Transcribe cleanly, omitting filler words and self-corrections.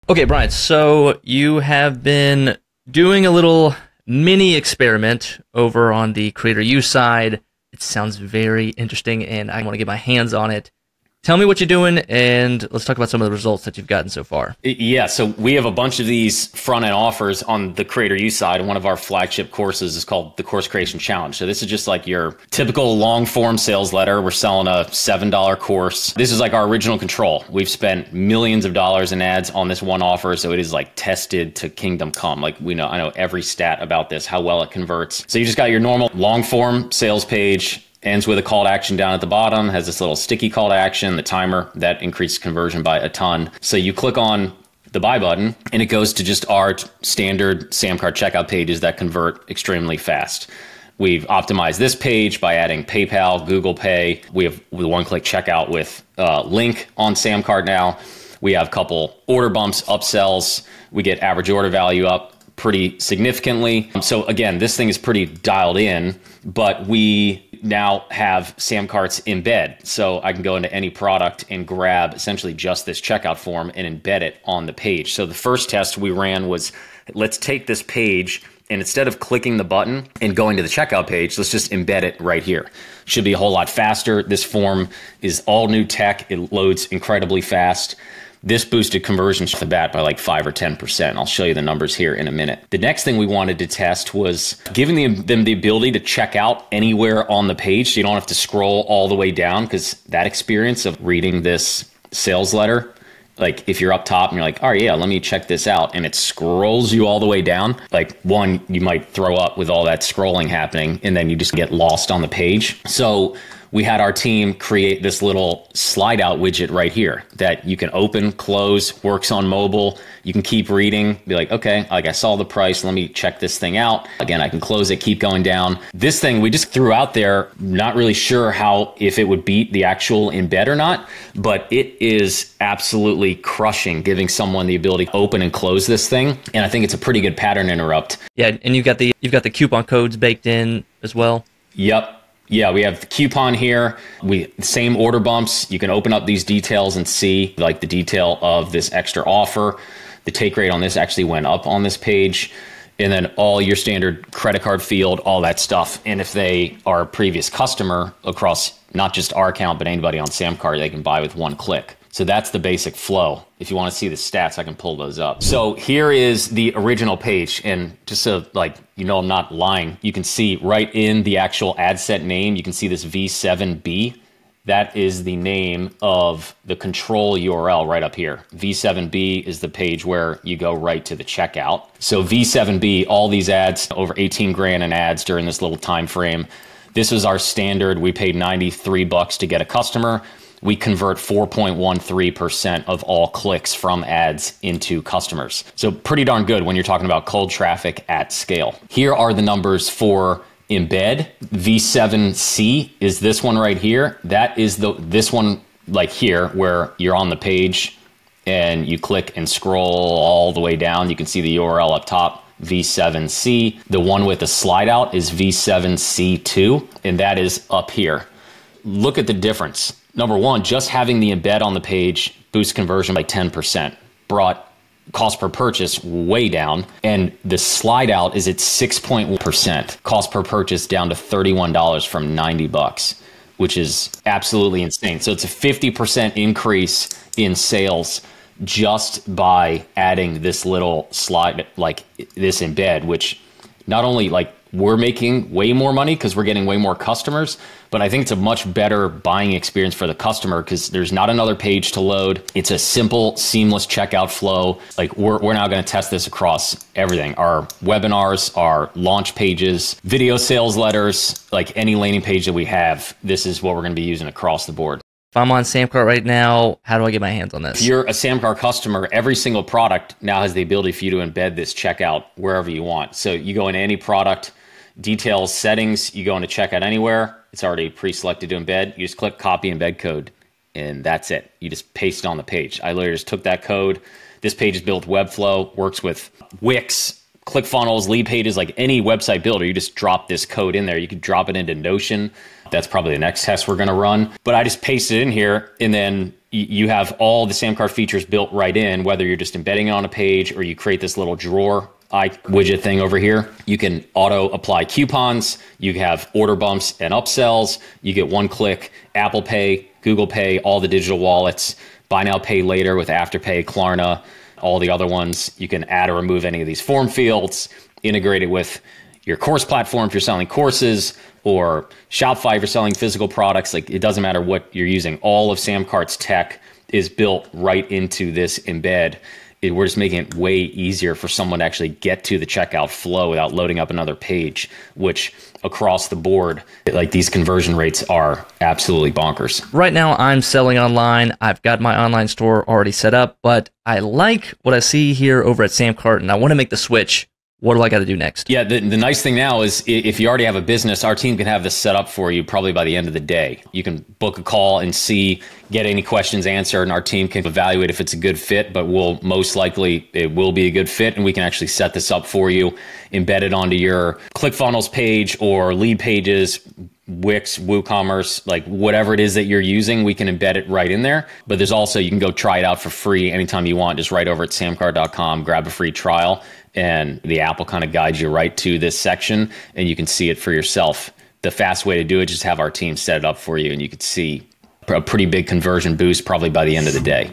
Okay, Brian, so you have been doing a little mini experiment over on the creator use side. It sounds very interesting, and I want to get my hands on it. Tell me what you're doing, and let's talk about some of the results that you've gotten so far. Yeah, so we have a bunch of these front-end offers on the creator use side. One of our flagship courses is called the Course Creation Challenge. So this is just like your typical long-form sales letter. We're selling a $7 course. This is like our original control. We've spent millions of dollars in ads on this one offer, so it is like tested to kingdom come. Like I know every stat about this, how well it converts. So you just got your normal long-form sales page. Ends with a call to action down at the bottom, has this little sticky call to action, the timer, that increases conversion by a ton. So you click on the buy button and it goes to just our standard SamCart checkout pages that convert extremely fast. We've optimized this page by adding PayPal, Google Pay. We have the one-click checkout with link on SamCart now. We have a couple order bumps, upsells. We get average order value up pretty significantly. So again, this thing is pretty dialed in, but we now have SamCart's embed. So I can go into any product and grab essentially just this checkout form and embed it on the page. So the first test we ran was, let's take this page and instead of clicking the button and going to the checkout page, let's just embed it right here. Should be a whole lot faster. This form is all new tech. It loads incredibly fast. This boosted conversions off the bat by like 5 or 10%. I'll show you the numbers here in a minute. The next thing we wanted to test was giving them the ability to check out anywhere on the page so you don't have to scroll all the way down, because that experience of reading this sales letter, like if you're up top and you're like, all right, yeah, let me check this out, and it scrolls you all the way down, like one, you might throw up with all that scrolling happening and then you just get lost on the page. So we had our team create this little slide out widget right here that you can open, close, works on mobile. You can keep reading, be like, okay, like I saw the price, let me check this thing out. Again, I can close it, keep going down. This thing we just threw out there, not really sure if it would beat the actual embed or not, but it is absolutely crushing, giving someone the ability to open and close this thing. And I think it's a pretty good pattern interrupt. Yeah, and you've got the coupon codes baked in as well. Yep. Yeah, we have the coupon here. Same order bumps. You can open up these details and see like the detail of this extra offer. The take rate on this actually went up on this page. And then all your standard credit card field, all that stuff. And if they are a previous customer across not just our account, but anybody on SamCart, they can buy with one click. So that's the basic flow. If you want to see the stats, I can pull those up. So here is the original page. And just so I'm not lying, you can see right in the actual ad set name, you can see this V7B. That is the name of the control URL right up here. V7B is the page where you go right to the checkout. So V7B, all these ads, over 18 grand in ads during this little time frame. This is our standard. We paid $93 to get a customer. We convert 4.13% of all clicks from ads into customers. So pretty darn good when you're talking about cold traffic at scale. Here are the numbers for embed. V7C is this one right here. That is this one like here where you're on the page and you click and scroll all the way down. You can see the URL up top. V7C. The one with the slide out is V7C2, and that is up here. Look at the difference. Number one, just having the embed on the page boosts conversion by 10%, brought cost per purchase way down, and the slide out is at 6.1%, cost per purchase down to $31 from $90, which is absolutely insane. So it's a 50% increase in sales just by adding this little slide, like this embed, which not only we're making way more money because we're getting way more customers, but I think it's a much better buying experience for the customer because there's not another page to load. It's a simple, seamless checkout flow. Like we're now going to test this across everything. Our webinars, our launch pages, video sales letters, like any landing page that we have, this is what we're going to be using across the board. If I'm on SamCart right now, how do I get my hands on this? If you're a SamCart customer, every single product now has the ability for you to embed this checkout wherever you want. So you go into any product, details, settings, you go into checkout anywhere. It's already pre-selected to embed. You just click copy embed code, and that's it. You just paste it on the page. I literally just took that code. This page is built Webflow, works with Wix, ClickFunnels, lead pages, like any website builder. You just drop this code in there. You can drop it into Notion, That's probably the next test we're going to run. But I just paste it in here, and then you have all the SamCart features built right in, whether you're just embedding it on a page or you create this little drawer widget thing over here. You can auto apply coupons. You have order bumps and upsells. You get one click Apple Pay, Google Pay, all the digital wallets, buy now, pay later with Afterpay, Klarna, all the other ones. You can add or remove any of these form fields, integrate it with your course platform if you're selling courses, or Shopify if you're selling physical products. Like, it doesn't matter what you're using. All of SamCart's tech is built right into this embed. We're just making it way easier for someone to actually get to the checkout flow without loading up another page, which across the board, like, these conversion rates are absolutely bonkers. Right now, I'm selling online. I've got my online store already set up, but I like what I see here over at SamCart, and I want to make the switch. What do I got to do next? Yeah, the nice thing now is if you already have a business, our team can have this set up for you probably by the end of the day. You can book a call and get any questions answered, and our team can evaluate if it's a good fit, but most likely it will be a good fit, and we can actually set this up for you, embed it onto your ClickFunnels page or lead pages, Wix, WooCommerce, like whatever it is that you're using, we can embed it right in there. But there's also, you can go try it out for free anytime you want, just right over at samcart.com, grab a free trial, and the app will kind of guide you right to this section, and you can see it for yourself. The fast way to do it, just have our team set it up for you, and you can see a pretty big conversion boost probably by the end of the day.